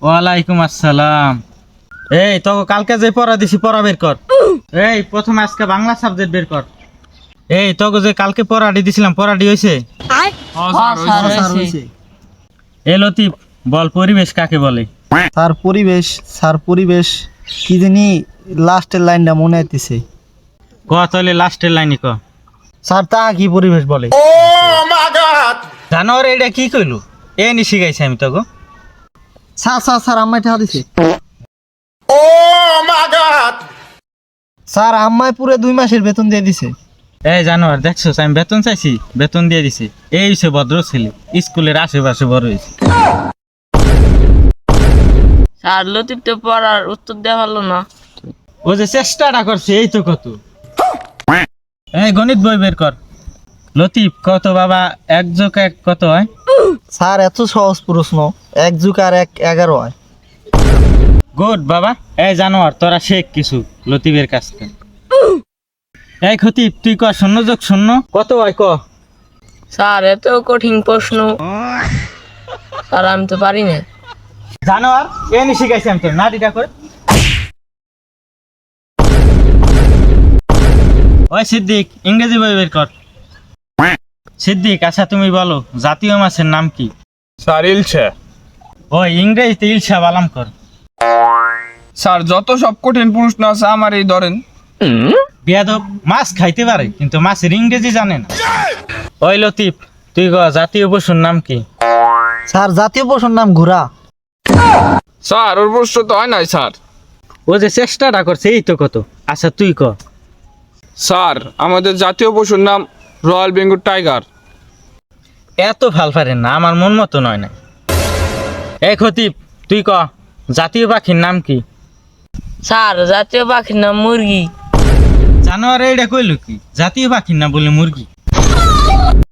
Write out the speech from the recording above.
ওয়ালাইকুম আসসালাম। এই তো কালকে যে পড়া দিছি পড়া বের কর। এই প্রথম আজকে বাংলা সাবজেক্ট বের কর। এই তোকে যে কালকে পড়াটি দিছিলাম পড়াটি হইছে? এ লতিফ বল পরিবেশ কাকে বলে? স্যার পরিবেশ কি জানি লাস্টের লাইনটা মনে হইতেছে। ক তাহলে লাস্টের লাইনই ক। স্যার তা কি পরিবেশ বলে? জানোয়ার এটা কি কইলু? এ নি শিখাইছি আমি তোকে। স্যার আম্মাই টাকা দিছে। স্যার আম্মাই পুরো 2 মাসের বেতন দিয়ে দিছে। এই জানোয়ার দেখছস আমি বেতন চাইছি, বেতন দিয়ে দিছি। এই হইছে ভদ্র ছেলে, স্কুলের আশেপাশে বড় হইছে। স্যার লতিফ তো পড়ার উত্তর দেওয়া হলো না। ও যে চেষ্টাটা করছে এই তো কত। এই গণিত বই বের কর। লতিফ কত বাবা 1 + 1 কত হয়? স্যার এত সহজ প্রশ্ন, 1 + 1 11 হয়। গুড বাবা। এই জানোয়ার তোরা শেখ কিছু লতিফের কাছ থেকে। এই খতিব তুই ক 0 + 0 কত হয় ক? স্যার এত কঠিন প্রশ্ন স্যার আমি তো পারি না। জানোয়ার এ নি শিখাইছি আমি তোর নাটিটা করে। ওই সিদ্দিক ইংরেজি বই বের কর। সিদ্দিক আচ্ছা তুমি বলো জাতীয় মাছের নাম কি? স্যার ইলশা। ওই ইংরেজিতে ইলশা বালাম কর। স্যার যত সব কঠিন প্রশ্ন আছে আমার এই ধরেন। বিয়াদব মাছ খাইতে পারে কিন্তু মাছের ইংরেজি জানে না। ওই লতিফ তুই ক জাতীয় পশুর নাম কি? স্যার জাতীয় পশুর নাম ঘোড়া। স্যার ওর প্রশ্ন তো হয় নাই স্যার। ও যে চেষ্টাটা করছে এই তো কত। আচ্ছা তুই ক। স্যার আমাদের জাতীয় পশুর নাম রয়্যাল বেঙ্গল টাইগার। এত ভাল পারেন না, আমার মন মতো নয় না। এই খতিব তুই ক জাতীয় পাখির নাম কি? স্যার জাতীয় পাখির নাম মুরগি। জানোয়ার এইটা কইল কি জাতীয় পাখির নাম বলে মুরগি?